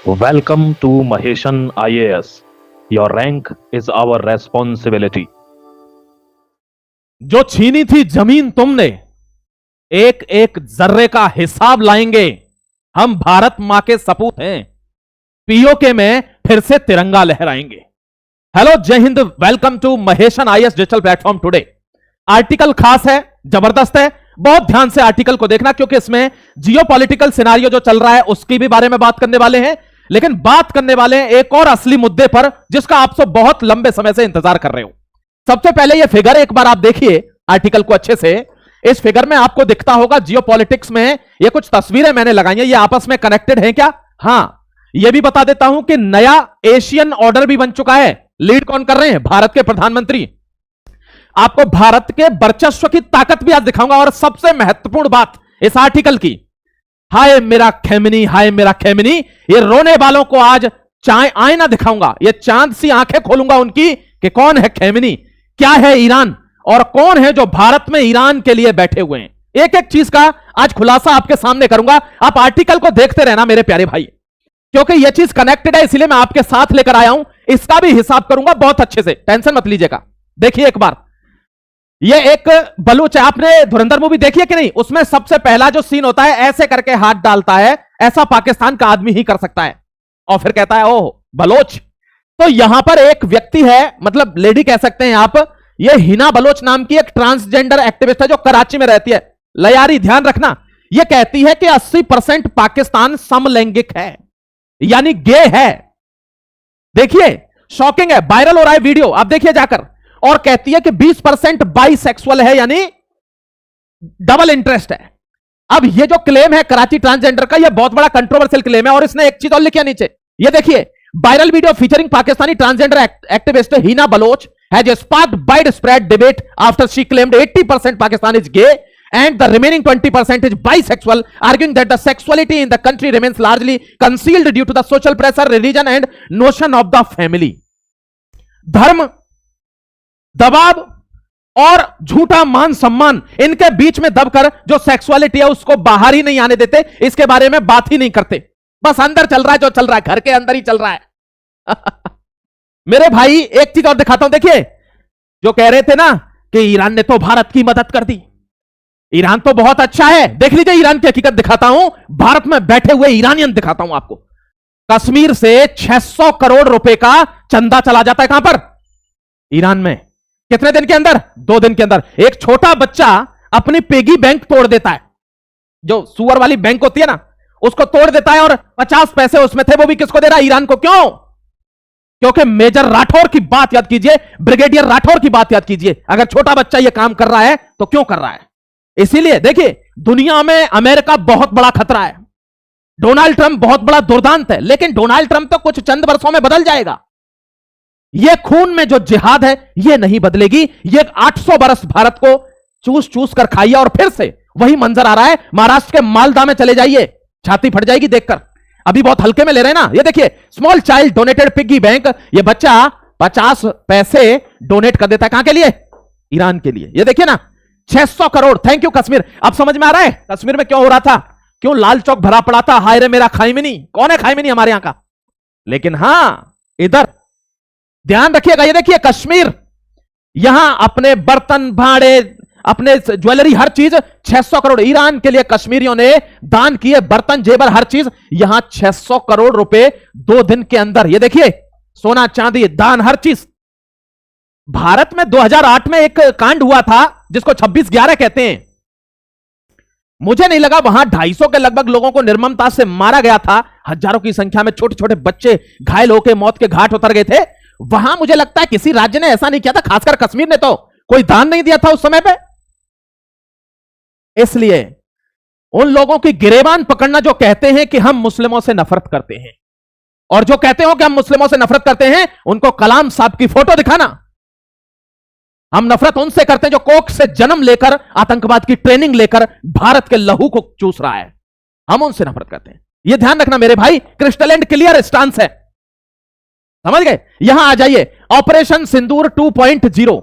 Welcome to Maheshan IAS. Your rank is our responsibility. जो छीनी थी जमीन तुमने, एक एक जर्रे का हिसाब लाएंगे। हम भारत मां के सपूत हैं। पीओके में फिर से तिरंगा लहराएंगे। Hello, Jai Hind, welcome to Maheshan IAS digital platform today. Article खास है, जबरदस्त है। बहुत ध्यान से आर्टिकल को देखना, क्योंकि इसमें जियोपॉलिटिकल सिनारियो जो चल रहा है उसकी भी बारे में बात करने वाले हैं, लेकिन बात करने वाले हैं एक और असली मुद्दे पर जिसका आप सब बहुत लंबे समय से इंतजार कर रहे हो। सबसे पहले यह फिगर एक बार आप देखिए आर्टिकल को अच्छे से। इस फिगर में आपको दिखता होगा जियोपॉलिटिक्स में ये कुछ तस्वीरें मैंने लगाई हैं, ये आपस में कनेक्टेड हैं क्या? हां, यह भी बता देता हूं कि नया एशियन ऑर्डर भी बन चुका है। लीड कौन कर रहे हैं? भारत के प्रधानमंत्री। आपको भारत के वर्चस्व की ताकत भी आज दिखाऊंगा। और सबसे महत्वपूर्ण बात इस आर्टिकल की, हाय मेरा खेमनी, हाय मेरा खेमनी, ये रोने वालों को आज आईना दिखाऊंगा। ये चांद सी आंखें खोलूंगा उनकी कि कौन है खेमनी, क्या है ईरान, और कौन है जो भारत में ईरान के लिए बैठे हुए हैं। एक एक चीज का आज खुलासा आपके सामने करूंगा। आप आर्टिकल को देखते रहना मेरे प्यारे भाई, क्योंकि यह चीज कनेक्टेड है, इसलिए मैं आपके साथ लेकर आया हूं। इसका भी हिसाब करूंगा बहुत अच्छे से, टेंशन मत लीजिएगा। देखिए एक बार, यह एक बलूच है। आपने धुरंधर मूवी देखी है कि नहीं? उसमें सबसे पहला जो सीन होता है, ऐसे करके हाथ डालता है, ऐसा पाकिस्तान का आदमी ही कर सकता है, और फिर कहता है ओह बलोच। तो यहां पर एक व्यक्ति है, मतलब लेडी कह सकते हैं आप, यह हिना बलोच नाम की एक ट्रांसजेंडर एक्टिविस्ट है जो कराची में रहती है। लयारी, ध्यान रखना, यह कहती है कि 80% पाकिस्तान समलैंगिक है, यानी गे है। देखिए, शॉकिंग है, वायरल हो रहा है वीडियो, आप देखिए जाकर। और कहती है कि 20% बाइसेक्सुअल है, यानी डबल इंटरेस्ट है। अब ये जो क्लेम है कराची ट्रांसजेंडर का, यह बहुत बड़ा कंट्रोवर्शियल क्लेम है। और इसने एक चीज और लिखी है नीचे, ये देखिए, viral video featuring Pakistani transgender activist Hina Baloch has sparked widespread debate after she claimed 80% Pakistan is gay and the remaining 20% is bisexual, arguing that the sexuality in the country remains largely concealed due to the social pressure, religion and notion of the family. धर्म, दबाव और झूठा मान सम्मान, इनके बीच में दबकर जो सेक्सुअलिटी है उसको बाहर ही नहीं आने देते, इसके बारे में बात ही नहीं करते। बस अंदर चल रहा है जो चल रहा है, घर के अंदर ही चल रहा है। मेरे भाई एक चीज और दिखाता हूं, देखिए, जो कह रहे थे ना कि ईरान ने तो भारत की मदद कर दी, ईरान तो बहुत अच्छा है। देख लीजिए ईरान की हकीकत दिखाता हूं, भारत में बैठे हुए ईरानियन दिखाता हूं आपको। कश्मीर से 600 करोड़ रुपए का चंदा चला जाता है, कहां पर? ईरान में। कितने दिन के अंदर? 2 दिन के अंदर। एक छोटा बच्चा अपनी पेगी बैंक तोड़ देता है, जो सुअर वाली बैंक होती है ना, उसको तोड़ देता है, और 50 पैसे उसमें थे, वो भी किसको दे रहा है? ईरान को। क्यों? क्योंकि मेजर राठौर की बात याद कीजिए, ब्रिगेडियर राठौर की बात याद कीजिए। अगर छोटा बच्चा यह काम कर रहा है तो क्यों कर रहा है? इसीलिए देखिए, दुनिया में अमेरिका बहुत बड़ा खतरा है, डोनाल्ड ट्रंप बहुत बड़ा दुर्दांत है, लेकिन डोनाल्ड ट्रंप तो कुछ चंद वर्षों में बदल जाएगा। यह खून में जो जिहाद है यह नहीं बदलेगी। यह 800 बरस भारत को चूस चूस कर खाइए, और फिर से वही मंजर आ रहा है। महाराष्ट्र के मालदा में चले जाइए, छाती फट जाएगी देखकर। अभी बहुत हल्के में ले रहे हैं ना। ये देखिए, small child donated piggy bank, ये बच्चा 50 पैसे डोनेट कर देता है, कहां के लिए? ईरान के लिए। ये देखिए ना, 600 करोड़। Thank you Kashmir. अब समझ में आ रहा है कश्मीर में क्यों हो रहा था, क्यों लाल चौक भरा पड़ा था। हाय रे मेरा खाइमिनी, कौन है खाइमिनी? हमारे यहां का। लेकिन हां, इधर ध्यान रखिएगा, ये देखिए कश्मीर, यहां अपने बर्तन भाड़े, अपने ज्वेलरी, हर चीज 600 करोड़ ईरान के लिए कश्मीरियों ने दान किए। बर्तन, जेबर, हर चीज, यहां 600 करोड़ रुपए 2 दिन के अंदर। ये देखिए, सोना चांदी दान, हर चीज। भारत में 2008 में एक कांड हुआ था जिसको 26/11 कहते हैं। मुझे नहीं लगा वहां 250 के लगभग लोगों को निर्ममता से मारा गया था। हजारों की संख्या में छोटे छोटे बच्चे घायल होकर मौत के घाट उतर गए थे। वहां मुझे लगता है किसी राज्य ने ऐसा नहीं किया था, खासकर कश्मीर ने तो कोई दान नहीं दिया था उस समय पे। इसलिए उन लोगों की गिरेबान पकड़ना जो कहते हैं कि हम मुस्लिमों से नफरत करते हैं, और जो कहते हो कि हम मुस्लिमों से नफरत करते हैं, उनको कलाम साहब की फोटो दिखाना। हम नफरत उनसे करते हैं जो कोख से जन्म लेकर आतंकवाद की ट्रेनिंग लेकर भारत के लहू को चूस रहा है। हम उनसे नफरत करते हैं, यह ध्यान रखना मेरे भाई। क्रिस्टल एंड क्लियर स्टांस है, समझ गए? यहां आ जाइए, ऑपरेशन सिंदूर 2.0।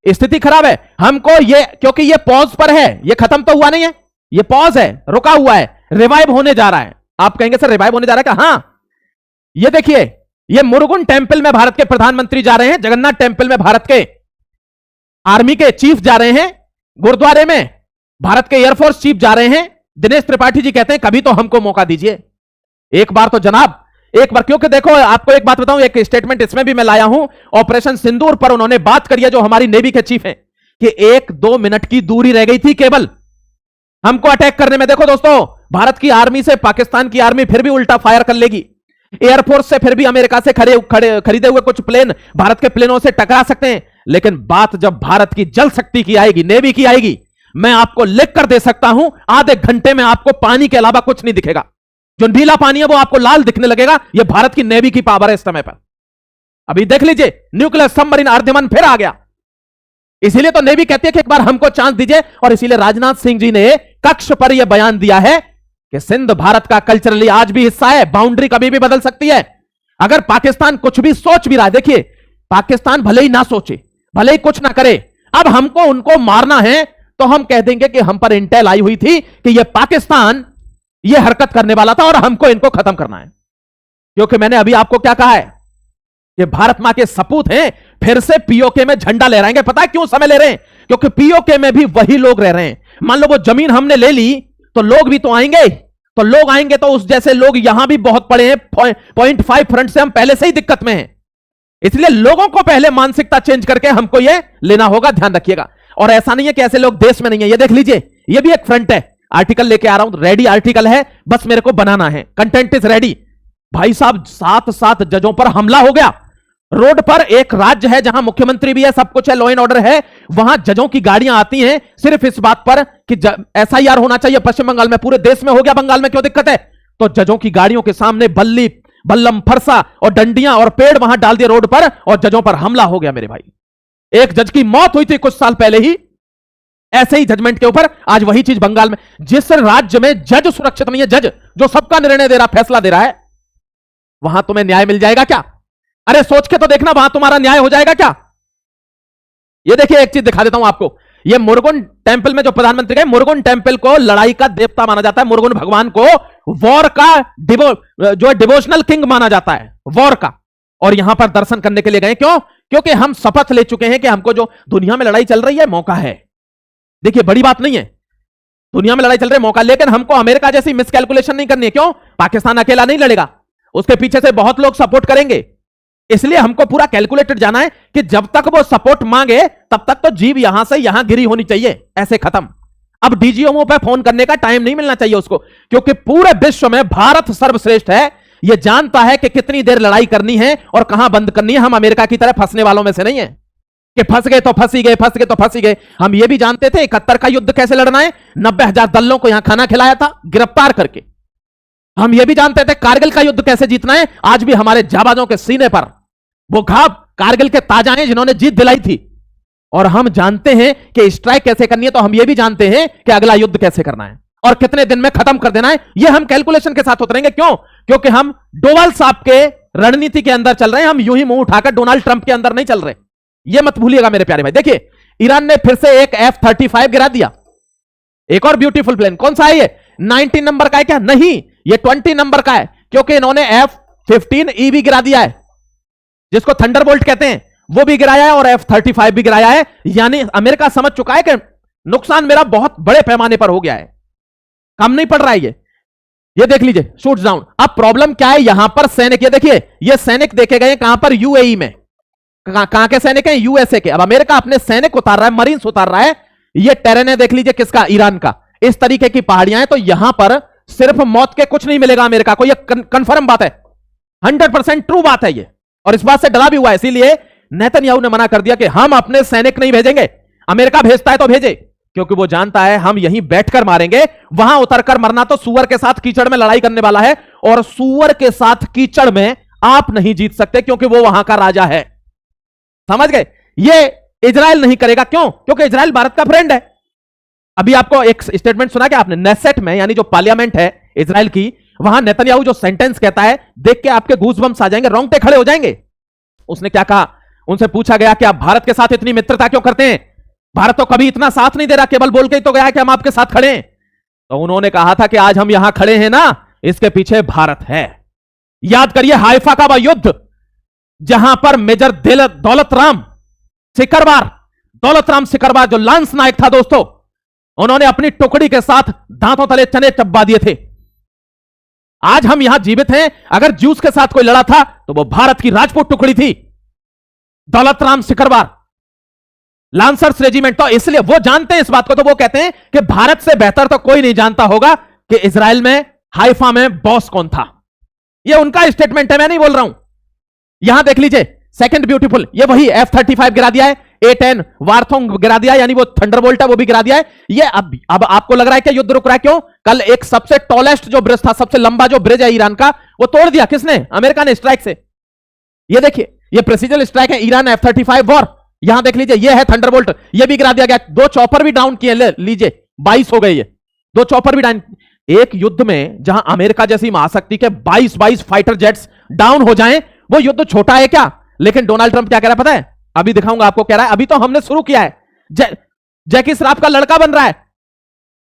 स्थिति खराब है हमको, ये क्योंकि ये पॉज पर है, ये खत्म तो हुआ नहीं है, ये पॉज है, रुका हुआ है, रिवाइव होने जा रहा है। आप कहेंगे सर रिवाइव होने जा रहा है क्या? हाँ, ये देखिए, ये मुरुगन टेंपल में भारत के प्रधानमंत्री जा रहे हैं, जगन्नाथ टेंपल में भारत के आर्मी के चीफ जा रहे हैं, गुरुद्वारे में भारत के एयरफोर्स चीफ जा रहे हैं। दिनेश त्रिपाठी जी कहते हैं कभी तो हमको मौका दीजिए एक बार तो जनाब, एक बार। क्योंकि देखो आपको एक बात बताऊं, एक स्टेटमेंट इसमें भी मैं लाया हूं, ऑपरेशन सिंदूर पर उन्होंने बात करी है, जो हमारी नेवी के चीफ हैं, कि 1-2 मिनट की दूरी रह गई थी केवल हमको अटैक करने में। देखो दोस्तों, भारत की आर्मी से पाकिस्तान की आर्मी फिर भी उल्टा फायर कर लेगी, एयरफोर्स से फिर भी अमेरिका से खरीदे हुए कुछ प्लेन भारत के प्लेनों से टकरा सकते हैं। लेकिन बात जब भारत की जल शक्ति की आएगी, नेवी की आएगी, मैं आपको लिख कर दे सकता हूं, आधे घंटे में आपको पानी के अलावा कुछ नहीं दिखेगा। जो नीला पानी है वो आपको लाल दिखने लगेगा। यह भारत की नेवी की पावर है इस समय पर। अभी देख लीजिए, न्यूक्लियर सबमरीन अर्धमन फिर आ गया। इसीलिए तो नेवी कहती है कि एक बार हमको चांस दीजिए, और इसीलिए राजनाथ सिंह जी ने कक्ष पर यह बयान दिया है कि सिंध भारत का कल्चरली आज भी हिस्सा है, बाउंड्री कभी भी बदल सकती है। अगर पाकिस्तान कुछ भी सोच भी रहा है, देखिए पाकिस्तान भले ही ना सोचे, भले ही कुछ ना करे, अब हमको उनको मारना है तो हम कह देंगे कि हम पर इंटेल आई हुई थी कि यह पाकिस्तान यह हरकत करने वाला था और हमको इनको खत्म करना है। क्योंकि मैंने अभी आपको क्या कहा है कि भारत मां के सपूत हैं, फिर से पीओके में झंडा लहराएंगे। पता है क्यों समय ले रहे हैं? क्योंकि पीओके में भी वही लोग रह रहे हैं। मान लो वो जमीन हमने ले ली तो लोग भी तो आएंगे, तो लोग आएंगे तो उस जैसे लोग यहां भी बहुत पड़े हैं। 0.5 फ्रंट से हम पहले से ही दिक्कत में हैं, इसलिए लोगों को पहले मानसिकता चेंज करके हमको यह लेना होगा, ध्यान रखिएगा। और ऐसा नहीं है कि ऐसे लोग देश में नहीं है। ये देख लीजिए, ये भी एक फ्रंट है। आर्टिकल लेके आ रहा हूं, रेडी आर्टिकल है, बस मेरे को बनाना है, कंटेंट इज रेडी। भाई साहब 7 जजों पर हमला हो गया रोड पर। एक राज्य है जहां मुख्यमंत्री भी है, सब कुछ है, लॉ एंड ऑर्डर है, वहां जजों की गाड़ियां आती हैं सिर्फ इस बात पर कि एसआईआर होना चाहिए। पश्चिम बंगाल में, पूरे देश में हो गया, बंगाल में क्यों दिक्कत है? तो जजों की गाड़ियों के सामने बल्लम फरसा और डंडियां और पेड़ वहां डाल दिए रोड पर, और जजों पर हमला हो गया मेरे भाई। एक जज की मौत हुई थी कुछ साल पहले ही ऐसे ही जजमेंट के ऊपर। आज वही चीज बंगाल में। जिस राज्य में जज सुरक्षित नहीं है, जज जो सबका निर्णय दे रहा, फैसला दे रहा है, वहां तुम्हें न्याय मिल जाएगा क्या? अरे सोच के तो देखना, वहां तुम्हारा न्याय हो जाएगा क्या? ये देखिए, एक चीज दिखा देता हूं आपको। ये मुरुगन टेंपल में जो प्रधानमंत्री गए, मुरुगन टेंपल को लड़ाई का देवता माना जाता है। मुरुगन भगवान को वॉर का जो है डिवोशनल किंग माना जाता है, वॉर का। और यहां पर दर्शन करने के लिए गए, क्यों? क्योंकि हम शपथ ले चुके हैं कि हमको जो दुनिया में लड़ाई चल रही है, मौका है। देखिए बड़ी बात नहीं है, दुनिया में लड़ाई चल रही है, मौका। लेकिन हमको अमेरिका जैसी मिसकैलकुलेशन नहीं करनी है। क्यों? पाकिस्तान अकेला नहीं लड़ेगा, उसके पीछे से बहुत लोग सपोर्ट करेंगे। इसलिए हमको पूरा कैलकुलेटेड जाना है कि जब तक वो सपोर्ट मांगे तब तक तो जीव यहां से यहां गिरी होनी चाहिए, ऐसे खत्म। अब डीजीएमओ पे फोन करने का टाइम नहीं मिलना चाहिए उसको, क्योंकि पूरे विश्व में भारत सर्वश्रेष्ठ है। यह जानता है कि कितनी देर लड़ाई करनी है और कहां बंद करनी है। हम अमेरिका की तरह फंसने वालों में से नहीं है कि फंस गए तो फंसी गए, फंस गए तो फंसी गए। हम यह भी जानते थे 71 का युद्ध कैसे लड़ना है, 90,000 दलों को यहां खाना खिलाया था गिरफ्तार करके। हम यह भी जानते थे कारगिल का युद्ध कैसे जीतना है। आज भी हमारे जाबाजों के सीने पर वो घाव कारगिल के ताजा हैं जिन्होंने जीत दिलाई थी। और हम जानते हैं कि स्ट्राइक कैसे करनी है, तो हम यह भी जानते हैं कि अगला युद्ध कैसे करना है और कितने दिन में खत्म कर देना है। यह हम कैलकुलेशन के साथ उतरेंगे। क्यों? क्योंकि हम डोवाल साहब के रणनीति के अंदर चल रहे हैं। हम यूं ही मुंह उठाकर डोनाल्ड ट्रंप के अंदर नहीं चल रहे, यह मत भूलिएगा मेरे प्यारे भाई। देखिए, ईरान ने फिर से एक F-35 गिरा दिया, एक और ब्यूटीफुल प्लेन। कौन सा है ये? 19 नंबर का है क्या? नहीं, ये 20 नंबर का है, क्योंकि इन्होंने F-15E भी गिरा दिया है, जिसको थंडरबोल्ट कहते हैं, वो भी गिराया है, और F-35 भी गिराया है। यानी अमेरिका समझ चुका है कि नुकसान मेरा बहुत बड़े पैमाने पर हो गया है, कम नहीं पड़ रहा है ये देख लीजिए, शूट्स डाउन। अब प्रॉब्लम क्या है? यहां पर सैनिक, ये देखिए, ये सैनिक देखे गए कहां पर? यूएई में। कहां के सैनिक हैं? यूएसए के। अब अमेरिका अपने सैनिक उतार रहा है, मरीन्स उतार रहा है। ये टेरेन है, देख लीजिए, किसका? ईरान का। इस तरीके की पहाड़ियां हैं, तो यहां पर सिर्फ मौत के कुछ नहीं मिलेगा अमेरिका को। यह कंफर्म बात है, 100% ट्रू बात है ये, और इस बात से डरा भी हुआ है। इसीलिए नेतन्याहू ने मना कर दिया कि हम अपने सैनिक नहीं भेजेंगे। अमेरिका भेजता है तो भेजे, क्योंकि वो जानता है हम यहीं बैठकर मारेंगे, वहां उतरकर मरना तो सुअर के साथ कीचड़ में लड़ाई करने वाला है, और सुअर के साथ कीचड़ में आप नहीं जीत सकते, क्योंकि वो वहां का राजा है। समझ गए? ये इजराइल नहीं करेगा। क्यों? क्योंकि इजराइल भारत का फ्रेंड है। अभी आपको एक स्टेटमेंट सुना क्या आपने? नेसेट में, यानी जो पार्लियामेंट है इजराइल की, वहां नेतन्याहू जो सेंटेंस कहता है, देख के आपके गूज़बम्स आ जाएंगे, रोंगटे खड़े हो जाएंगे। उसने क्या कहा? उनसे पूछा गया कि आप भारत के साथ इतनी मित्रता क्यों करते हैं? भारत तो कभी इतना साथ नहीं दे रहा, केवल बोल के ही तो गया कि हम आपके साथ खड़े हैं। तो उन्होंने कहा था कि आज हम यहां खड़े हैं ना, इसके पीछे भारत है। याद करिए हाइफा का वह युद्ध जहां पर मेजर दौलतराम सिकरवार जो लांस नायक था दोस्तों, उन्होंने अपनी टुकड़ी के साथ दांतों तले चने चबा दिए थे। आज हम यहां जीवित हैं। अगर ज्यूस के साथ कोई लड़ा था तो वो भारत की राजपूत टुकड़ी थी, दौलतराम सिकरवार, लांसर्स रेजिमेंट। तो इसलिए वो जानते हैं इस बात को, तो वो कहते हैं कि भारत से बेहतर तो कोई नहीं जानता होगा कि इजराइल में हाइफा में बॉस कौन था। ये उनका स्टेटमेंट है, मैं नहीं बोल रहा हूं। यहां देख लीजिए, सेकंड ब्यूटीफुल, ये वही F-35 गिरा दिया है, A-10 वार्थोंग गिरा दिया, यानी वो थंडरबोल्ट है वो भी गिरा दिया है। ये अब आपको लग रहा है कि युद्ध रुक रहा है, क्यों? कल एक सबसे टॉलेस्ट जो ब्रिज था, सबसे लंबा जो ब्रिज है ईरान का, वो तोड़ दिया किसने? अमेरिका ने, स्ट्राइक से। ये देखिए, ये प्रेसिजन स्ट्राइक है, ईरान F-35 वॉर। यहां देख लीजिए, ये है थंडरबोल्ट, ये भी गिरा दिया गया। 2 चॉपर भी डाउन किए, लीजिए 22 हो गए, ये 2 चॉपर भी डाउन। एक युद्ध में जहां अमेरिका जैसी महाशक्ति के 22 फाइटर जेट्स डाउन हो जाएं, वो युद्ध छोटा है क्या? लेकिन डोनाल्ड ट्रंप क्या कह रहा है पता है? अभी दिखाऊंगा आपको। कह रहा है अभी तो हमने शुरू किया है, जैकी श्रॉफ का लड़का बन रहा है,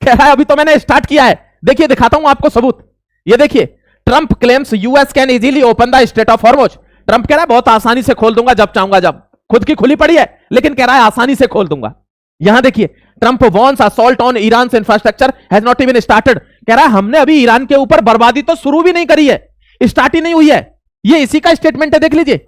कह रहा है अभी तो मैंने स्टार्ट किया है। देखिए, दिखाता हूं आपको सबूत। ये देखिए, Trump claims US can easily open the straight of Hormuz. Trump कह रहा है बहुत आसानी से खोल दूंगा, जब चाहूंगा जब। खुद की खुली पड़ी है, लेकिन कह रहा है आसानी से खोल दूंगा। यहां देखिए, Trump warns assault on Iran infrastructure has not even started. कह रहा है हमने अभी ईरान के ऊपर बर्बादी तो शुरू भी नहीं करी है, स्टार्ट ही नहीं हुई है। ये इसी का स्टेटमेंट है, देख लीजिए।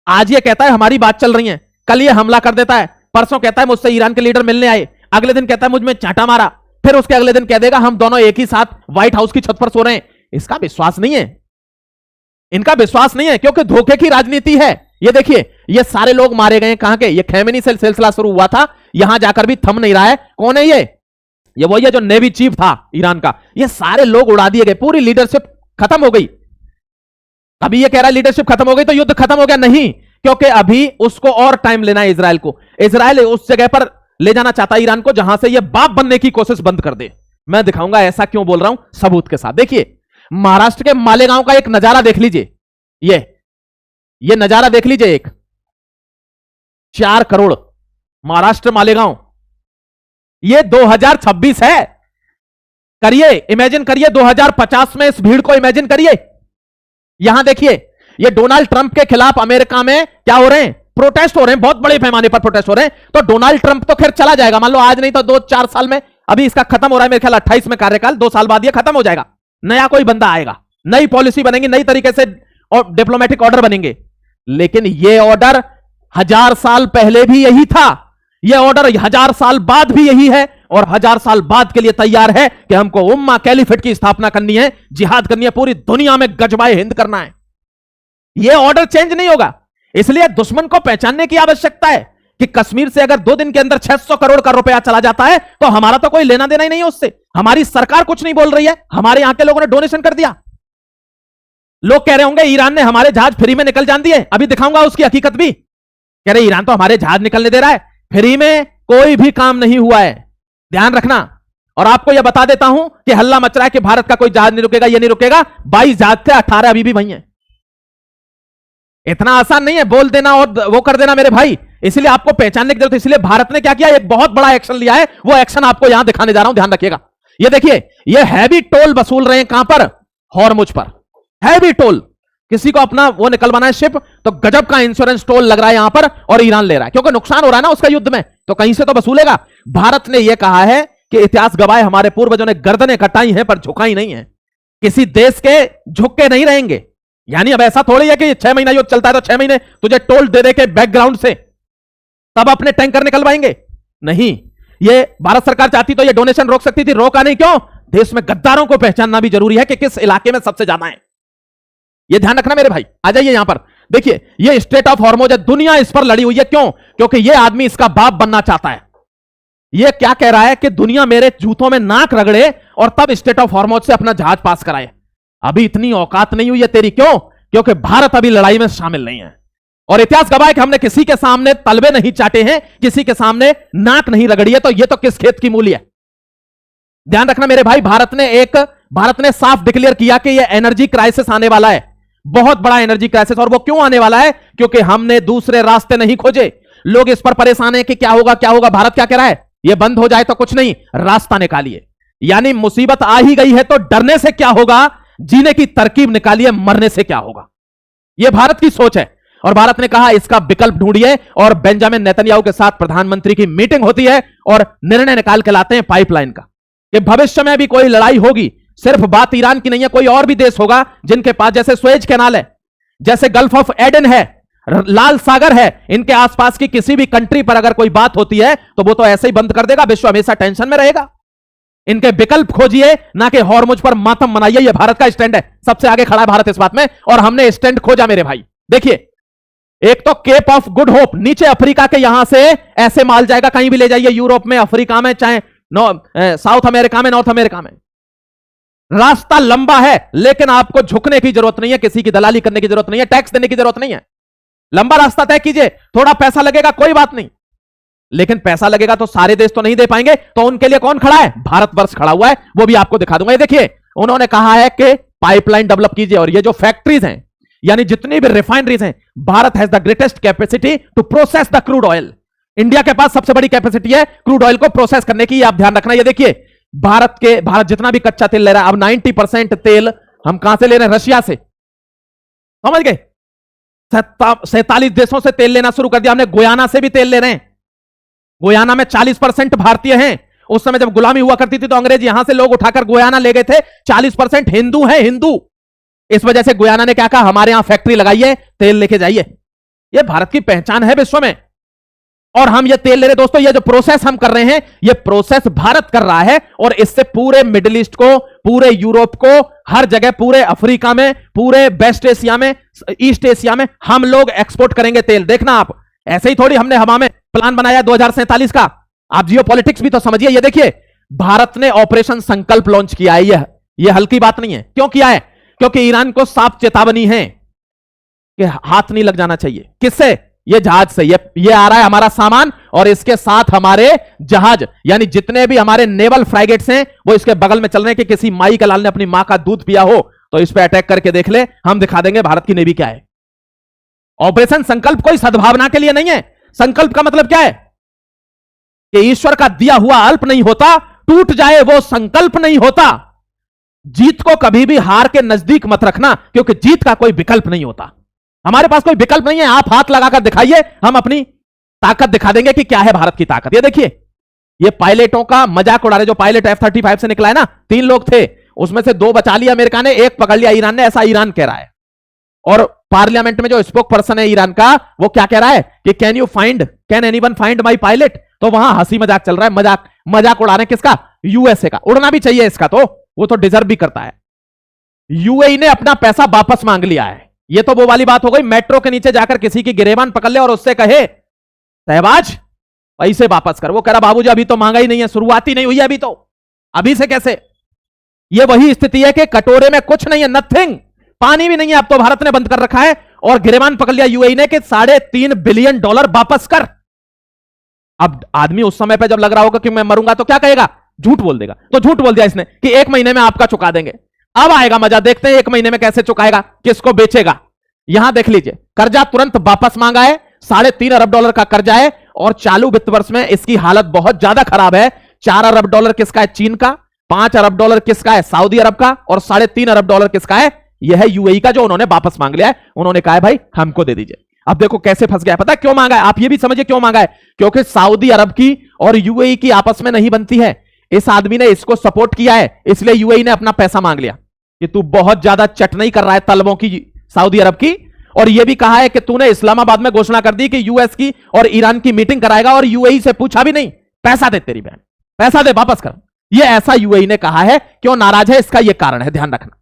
आज ये कहता है हमारी बात चल रही है, कल ये हमला कर देता है, परसों कहता है मुझसे ईरान के लीडर मिलने आए, अगले दिन कहता है मुझ में चांटा मारा, फिर उसके अगले दिन कह देगा हम दोनों एक ही साथ व्हाइट हाउस की छत पर सो रहे हैं। इसका विश्वास नहीं है, इनका विश्वास नहीं है, क्योंकि धोखे की राजनीति है। ये देखिए, ये सारे लोग मारे गए कहां के? ये खैमेनी से सिलसिला शुरू हुआ था, यहां जाकर भी थम नहीं रहा है। कौन है ये वही है जो नेवी चीफ था ईरान का। ये सारे लोग उड़ा दिए गए, पूरी लीडरशिप खत्म हो गई। अभी ये कह रहा है लीडरशिप खत्म हो गई तो युद्ध खत्म हो गया, नहीं, क्योंकि अभी उसको और टाइम लेना है इजराइल को। इजराइल उस जगह पर ले जाना चाहता है ईरान को जहां से ये बाप बनने की कोशिश बंद कर दे। मैं दिखाऊंगा ऐसा क्यों बोल रहा हूं, सबूत के साथ। देखिए, महाराष्ट्र के मालेगांव का एक नजारा देख लीजिए, ये नजारा देख लीजिए। एक 4 करोड़ महाराष्ट्र मालेगांव, ये 2026 है। करिए, इमेजिन करिए 2050 में इस भीड़ को इमेजिन करिए। यहां देखिए, ये डोनाल्ड ट्रंप के खिलाफ अमेरिका में क्या हो रहे हैं? प्रोटेस्ट हो रहे हैं, बहुत बड़े पैमाने पर प्रोटेस्ट हो रहे हैं। तो डोनाल्ड ट्रंप तो खैर चला जाएगा, मान लो आज नहीं तो 2-4 साल में। अभी इसका खत्म हो रहा है मेरे ख्याल 28 में कार्यकाल, 2 साल बाद ये खत्म हो जाएगा। नया कोई बंदा आएगा, नई पॉलिसी बनेगी, नई तरीके से और डिप्लोमेटिक ऑर्डर बनेंगे। लेकिन ये ऑर्डर 1000 साल पहले भी यही था, ये ऑर्डर 1000 साल बाद भी यही है, और 1000 साल बाद के लिए तैयार है कि हमको उम्मा कैलिफेट की स्थापना करनी है, जिहाद करनी है, पूरी दुनिया में गजबाए हिंद करना है। यह ऑर्डर चेंज नहीं होगा। इसलिए दुश्मन को पहचानने की आवश्यकता है कि कश्मीर से अगर 2 दिन के अंदर 600 करोड़ का रुपया चला जाता है तो हमारा तो कोई लेना देना ही नहीं है उससे। हमारी सरकार कुछ नहीं बोल रही है, हमारे यहां के लोगों ने डोनेशन कर दिया। लोग कह रहे होंगे ईरान ने हमारे जहाज फ्री में निकल जान दिए, अभी दिखाऊंगा उसकी हकीकत भी। कह रहे ईरान तो हमारे जहाज निकलने दे रहा है, फ्री में कोई भी काम नहीं हुआ है, ध्यान रखना। और आपको यह बता देता हूं कि हल्ला मच रहा है कि भारत का कोई जहाज नहीं रुकेगा, ये नहीं रुकेगा। 22 जहाज थे, 18 अभी भी वही है। इतना आसान नहीं है बोल देना और वो कर देना मेरे भाई, इसलिए आपको पहचानने की जरूरत है। इसलिए भारत ने क्या किया, एक बहुत बड़ा एक्शन लिया है, वो एक्शन आपको यहां दिखाने जा रहा हूं, ध्यान रखिएगा। ये देखिए, ये हैवी टोल वसूल रहे हैं, कहां पर? हॉर्मुज पर हैवी टोल। किसी को अपना वो निकलवाना है शिप, तो गजब का इंश्योरेंस टोल लग रहा है यहां पर, और ईरान ले रहा है, क्योंकि नुकसान हो रहा है ना उसका युद्ध में, तो कहीं से तो वसूलेगा। भारत ने यह कहा है कि इतिहास गवाह हमारे पूर्वजों ने गर्दनें कटाई हैं पर झुकाई नहीं है, किसी देश के झुक के नहीं रहेंगे। यानी अब ऐसा थोड़ी है कि 6 महीना युद्ध चलता है तो 6 महीने तुझे टोल दे दे के बैकग्राउंड से तब अपने टैंकर निकलवाएंगे, नहीं। ये भारत सरकार चाहती तो ये डोनेशन रोक सकती थी, रोका नहीं। क्यों? देश में गद्दारों को पहचानना भी जरूरी है कि किस इलाके में सबसे ज्यादा है, ये ध्यान रखना मेरे भाई। आ जाइए यहां पर, देखिए ये स्ट्रेट ऑफ हॉर्मुज है, दुनिया इस पर लड़ी हुई है। क्यों? क्योंकि ये आदमी इसका बाप बनना चाहता है। ये क्या कह रहा है कि दुनिया मेरे जूतों में नाक रगड़े और तब स्ट्रेट ऑफ हॉर्मुज से अपना जहाज पास कराए। अभी इतनी औकात नहीं हुई है तेरी। क्यों? क्योंकि भारत अभी लड़ाई में शामिल नहीं है, और इतिहास गवाह है कि हमने किसी के सामने तलवे नहीं चाटे हैं, किसी के सामने नाक नहीं रगड़ी है, तो ये तो किस खेत की मूली है। ध्यान रखना मेरे भाई, भारत ने साफ डिक्लेयर किया कि यह एनर्जी क्राइसिस आने वाला है, बहुत बड़ा एनर्जी क्राइसिस। और वो क्यों आने वाला है? क्योंकि हमने दूसरे रास्ते नहीं खोजे। लोग इस पर परेशान हैं कि क्या होगा क्या होगा। भारत क्या कह रहा है? ये बंद हो जाए तो कुछ नहीं, रास्ता निकालिए। यानी मुसीबत आ ही गई है तो डरने से क्या होगा, जीने की तरकीब निकालिए, मरने से क्या होगा। यह भारत की सोच है और भारत ने कहा इसका विकल्प ढूंढिए और बेंजामिन नेतन्याहू के साथ प्रधानमंत्री की मीटिंग होती है और निर्णय निकाल के लाते हैं पाइपलाइन का कि भविष्य में भी कोई लड़ाई होगी, सिर्फ बात ईरान की नहीं है, कोई और भी देश होगा जिनके पास जैसे सुएज कैनाल है, जैसे गल्फ ऑफ एडन है, लाल सागर है, इनके आसपास की किसी भी कंट्री पर अगर कोई बात होती है तो वो तो ऐसे ही बंद कर देगा, विश्व हमेशा टेंशन में रहेगा। इनके विकल्प खोजिए, ना कि हॉर्मुज पर मातम मनाइए। यह भारत का स्टैंड है, सबसे आगे खड़ा है भारत इस बात में और हमने स्टैंड खोजा मेरे भाई। देखिए, एक तो केप ऑफ गुड होप, नीचे अफ्रीका के यहां से ऐसे माल जाएगा, कहीं भी ले जाइए, यूरोप में, अफ्रीका में, चाहे साउथ अमेरिका में, नॉर्थ अमेरिका में। रास्ता लंबा है लेकिन आपको झुकने की जरूरत नहीं है, किसी की दलाली करने की जरूरत नहीं है, टैक्स देने की जरूरत नहीं है। लंबा रास्ता तय कीजिए, थोड़ा पैसा लगेगा कोई बात नहीं, लेकिन पैसा लगेगा तो सारे देश तो नहीं दे पाएंगे, तो उनके लिए कौन खड़ा है? भारतवर्ष खड़ा हुआ है, वो भी आपको दिखा दूंगा। ये देखिए, उन्होंने कहा है कि पाइपलाइन डेवलप कीजिए और ये जो फैक्ट्रीज हैं, यानी जितनी भी रिफाइनरीज हैं, Bharat has the greatest capacity to process the crude oil. India के पास सबसे बड़ी कैपेसिटी है क्रूड ऑयल को प्रोसेस करने की, आप ध्यान रखना। ये देखिए, भारत जितना भी कच्चा तेल ले रहा है, अब 90% तेल हम कहां से ले रहे हैं? रशिया से, समझ गए? 47 देशों से तेल लेना शुरू कर दिया हमने, गुयाना से भी तेल ले रहे हैं। गुयाना में 40% भारतीय हैं। उस समय जब गुलामी हुआ करती थी तो अंग्रेज यहां से लोग उठाकर गुयाना ले गए थे। 40% हिंदू हैं, हिंदू। इस वजह से गुयाना ने क्या कहा? हमारे यहां फैक्ट्री लगाइए, तेल लेके जाइए। यह भारत की पहचान है विश्व में, और हम ये तेल ले रहे। दोस्तों, ये जो प्रोसेस हम कर रहे हैं, ये प्रोसेस भारत कर रहा है और इससे पूरे मिडिल ईस्ट को, पूरे यूरोप को, हर जगह, पूरे अफ्रीका में, पूरे वेस्ट एशिया में, ईस्ट एशिया में हम लोग एक्सपोर्ट करेंगे तेल। देखना आप, ऐसे ही थोड़ी हमने हवा में प्लान बनाया 2047 का। आप जियो पॉलिटिक्स भी तो समझिए। ये देखिए, भारत ने ऑपरेशन संकल्प लॉन्च किया है। यह हल्की बात नहीं है। क्यों किया है? क्योंकि ईरान को साफ चेतावनी है कि हाथ नहीं लग जाना चाहिए। किससे? ये जहाज से। ये आ रहा है हमारा सामान और इसके साथ हमारे जहाज, यानी जितने भी हमारे नेवल फ्राइगेट्स हैं वो इसके बगल में चल रहे हैं कि किसी माई का लाल ने अपनी मां का दूध पिया हो तो इस पे अटैक करके देख ले, हम दिखा देंगे भारत की नेवी क्या है। ऑपरेशन संकल्प कोई सद्भावना के लिए नहीं है। संकल्प का मतलब क्या है? कि ईश्वर का दिया हुआ अल्प नहीं होता, टूट जाए वो संकल्प नहीं होता। जीत को कभी भी हार के नजदीक मत रखना, क्योंकि जीत का कोई विकल्प नहीं होता। हमारे पास कोई विकल्प नहीं है। आप हाथ लगाकर दिखाइए, हम अपनी ताकत दिखा देंगे कि क्या है भारत की ताकत। ये देखिए, ये पायलटों का मजाक उड़ा रहे। जो पायलट F-35 से निकला है ना, 3 लोग थे, उसमें से 2 बचा लिया अमेरिका ने, 1 पकड़ लिया ईरान ने, ऐसा ईरान कह रहा है। और पार्लियामेंट में जो स्पोक पर्सन है ईरान का, वो क्या कह रहा है कि can anyone find my pilot. तो वहां हंसी मजाक चल रहा है, मजाक उड़ा रहे हैं। किसका? यूएसए का। उड़ना भी चाहिए इसका, तो वो तो डिजर्व भी करता है। यूएई ने अपना पैसा वापस मांग लिया है। ये तो वो वाली बात हो गई, मेट्रो के नीचे जाकर किसी की गिरेबान पकड़ ले और उससे कहे सहबाज पैसे वापस कर। वो कह रहा बाबूजी अभी तो मांगा ही नहीं है, शुरुआत ही नहीं हुई है अभी तो, अभी से कैसे। ये वही स्थिति है कि कटोरे में कुछ नहीं है, नथिंग, पानी भी नहीं है। अब तो भारत ने बंद कर रखा है और गिरेबान पकड़ लिया यूएई ने कि $3.5 बिलियन वापस कर। अब आदमी उस समय पे जब लग रहा होगा कि मैं मरूंगा तो क्या कहेगा? झूठ बोल देगा। तो झूठ बोल दिया इसने कि 1 महीने में आपका चुका देंगे। अब आएगा मजा, देखते हैं 1 महीने में कैसे चुकाएगा, किसको बेचेगा। यहां देख लीजिए, कर्जा तुरंत वापस मांगा है, $3.5 अरब का कर्जा है और चालू वित्त वर्ष में इसकी हालत बहुत ज्यादा खराब है। $4 अरब किसका है? चीन का। $5 अरब किसका है? सऊदी अरब का। और $3.5 अरब किसका है? यह है यूएई का, जो उन्होंने वापस मांग लिया है। उन्होंने कहा है भाई हमको दे दीजिए। अब देखो कैसे फंस गया। पता है क्यों मांगा है? आप ये भी समझिए क्यों मांगा है। क्योंकि सऊदी अरब की और यूएई की आपस में नहीं बनती है। इस आदमी ने इसको सपोर्ट किया है, इसलिए यूएई ने अपना पैसा मांग लिया कि तू बहुत ज्यादा चटनी कर रहा है तलबों की, सऊदी अरब की। और यह भी कहा है कि तूने इस्लामाबाद में घोषणा कर दी कि यूएस की और ईरान की मीटिंग कराएगा और यूएई से पूछा भी नहीं, पैसा दे तेरी बहन, पैसा दे, वापस कर। यह ऐसा यूएई ने कहा है। क्यों नाराज है? इसका यह कारण है, ध्यान रखना।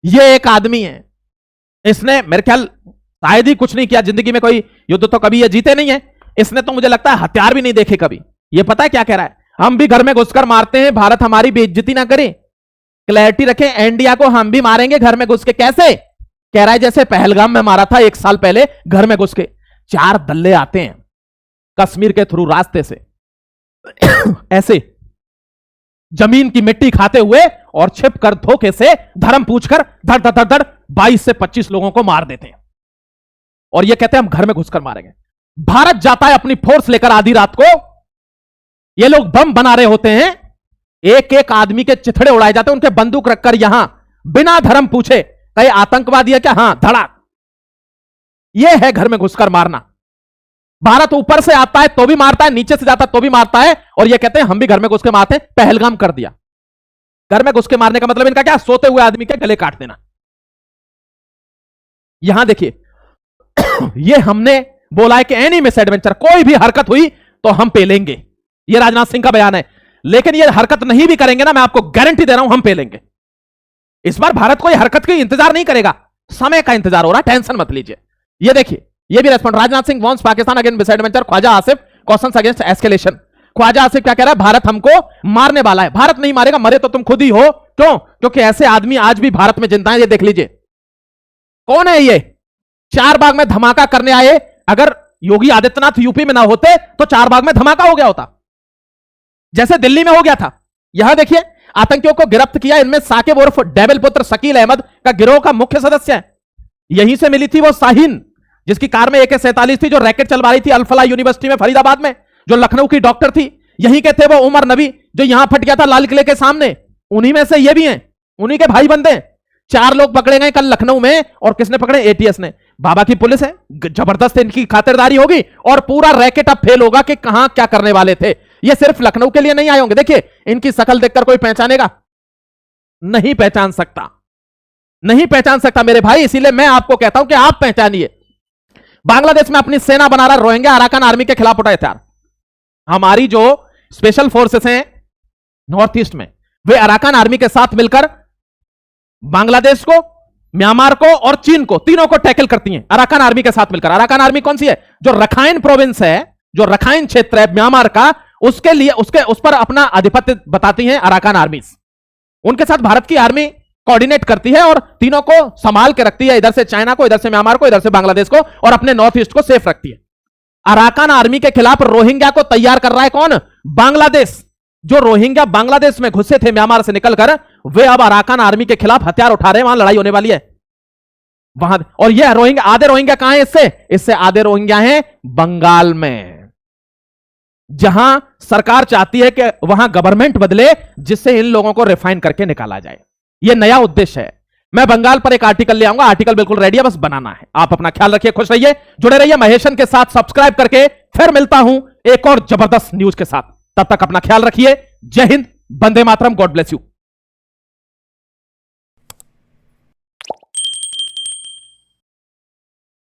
यह एक आदमी है, इसने मेरे ख्याल शायद ही कुछ नहीं किया जिंदगी में, कोई युद्ध तो कभी ये जीते नहीं है। इसने तो मुझे लगता है हथियार भी नहीं देखे कभी। ये पता है क्या कह रहा है? हम भी घर में घुसकर मारते हैं, भारत हमारी बेइज्जती ना करे, क्लैरिटी रखें, इंडिया को हम भी मारेंगे घर में घुस के। कैसे? कह रहा है जैसे पहलगाम में मारा था 1 साल पहले घर में घुस के। 4 दल्ले आते हैं कश्मीर के थ्रू रास्ते से ऐसे जमीन की मिट्टी खाते हुए और छिप कर धोखे से धर्म पूछकर धड़ धड़ धड़ 22 से 25 लोगों को मार देते हैं और ये कहते हैं हम घर में घुसकर मारेंगे। भारत जाता है अपनी फोर्स लेकर आधी रात को, ये लोग बम बना रहे होते हैं, एक एक आदमी के चिथड़े उड़ाए जाते हैं, उनके बंदूक रखकर यहां बिना धर्म पूछे कई आतंकवादी है क्या? हां, धड़ाक। यह है घर में घुसकर मारना। भारत ऊपर से आता है तो भी मारता है, नीचे से जाता है तो भी मारता है, और ये कहते हैं हम भी घर में घुस के मारते हैं। पहलगाम कर दिया। घर में घुस के मारने का मतलब इनका क्या? सोते हुए आदमी के गले काट देना। यहां देखिए, ये हमने बोला है कि एनी मिस एडवेंचर, कोई भी हरकत हुई तो हम पेलेंगे। ये राजनाथ सिंह का बयान है। लेकिन ये हरकत नहीं भी करेंगे ना, मैं आपको गारंटी दे रहा हूं, हम पेलेंगे। इस बार भारत कोई हरकत का इंतजार नहीं करेगा, समय का इंतजार हो रहा है, टेंशन मत लीजिए। ये देखिए, ये भी respond. Rajnath Singh warns Pakistan against misadventure, Khawaja Asif questions against escalation. Khawaja Asif क्या कह रहा है? भारत हमको मारने वाला है। भारत नहीं मारेगा, मरे तो तुम खुद ही हो। क्यों? क्योंकि ऐसे आदमी आज भी भारत में जिंदा है। ये देख लीजिए, कौन है ये? चारबाग में धमाका करने आए। अगर योगी आदित्यनाथ यूपी में ना होते तो चारबाग में धमाका हो गया होता, जैसे दिल्ली में हो गया था। यहां देखिए, आतंकियों को गिरफ्त किया। इनमें साकिब उर्फ डेविल पुत्र शकील अहमद का गिरोह का मुख्य सदस्य है। यहीं से मिली थी वो शाहीन, जिसकी कार में AK-47 थी, जो रैकेट चलवा रही थी अल्फला यूनिवर्सिटी में फरीदाबाद में, जो लखनऊ की डॉक्टर थी। यहीं के थे वो उमर नबी, जो यहां फट गया था लाल किले के सामने। उन्हीं में से ये भी हैं, उन्हीं के भाई बंदे हैं। 4 लोग पकड़े गए कल लखनऊ में, और किसने पकड़े? ATS ने। बाबा की पुलिस है, जबरदस्त इनकी खातिरदारी होगी, और पूरा रैकेट अब फेल होगा कि कहां क्या करने वाले थे। ये सिर्फ लखनऊ के लिए नहीं आए होंगे। देखिए, इनकी शक्ल देखकर कोई पहचानेगा? नहीं पहचान सकता, नहीं पहचान सकता मेरे भाई। इसीलिए मैं आपको कहता हूं कि आप पहचानिए। बांग्लादेश में अपनी सेना बना रहा रोहिंग्या अराकान आर्मी के खिलाफ उठाए हथियार। हमारी जो स्पेशल फोर्सेस हैं नॉर्थ ईस्ट में, वे अराकान आर्मी के साथ मिलकर बांग्लादेश को, म्यांमार को और चीन को, तीनों को टैकल करती हैं अराकान आर्मी के साथ मिलकर। अराकान आर्मी कौन सी है? जो रखाइन प्रोविंस है, जो रखाइन क्षेत्र है म्यांमार का, उसके लिए उस पर अपना आधिपत्य बताती हैं अराकान आर्मी। उनके साथ भारत की आर्मी कोऑर्डिनेट करती है और तीनों को संभाल के रखती है। इधर से चाइना को, इधर से म्यांमार को, इधर से बांग्लादेश को, और अपने नॉर्थ ईस्ट को सेफ रखती है। अराकान आर्मी के खिलाफ रोहिंग्या को तैयार कर रहा है कौन? बांग्लादेश। जो रोहिंग्या बांग्लादेश में घुसे थे म्यांमार से निकलकर, वे अब अराकान आर्मी के खिलाफ हथियार उठा रहे हैं। वहां लड़ाई होने वाली है वहां। और यह रोहिंग्या, आधे रोहिंग्या कहां है? इससे आधे रोहिंग्या हैं बंगाल में, जहां सरकार चाहती है कि वहां गवर्नमेंट बदले, जिससे इन लोगों को रिफाइन करके निकाला जाए। यह नया उद्देश्य है। मैं बंगाल पर एक आर्टिकल ले आऊंगा, आर्टिकल बिल्कुल रेडी है, बस बनाना है। आप अपना ख्याल रखिए, खुश रहिए, जुड़े रहिए महेशन के साथ। सब्सक्राइब करके फिर मिलता हूं एक और जबरदस्त न्यूज के साथ। तब तक अपना ख्याल रखिए। जय Hind, Vande Mataram, God bless you.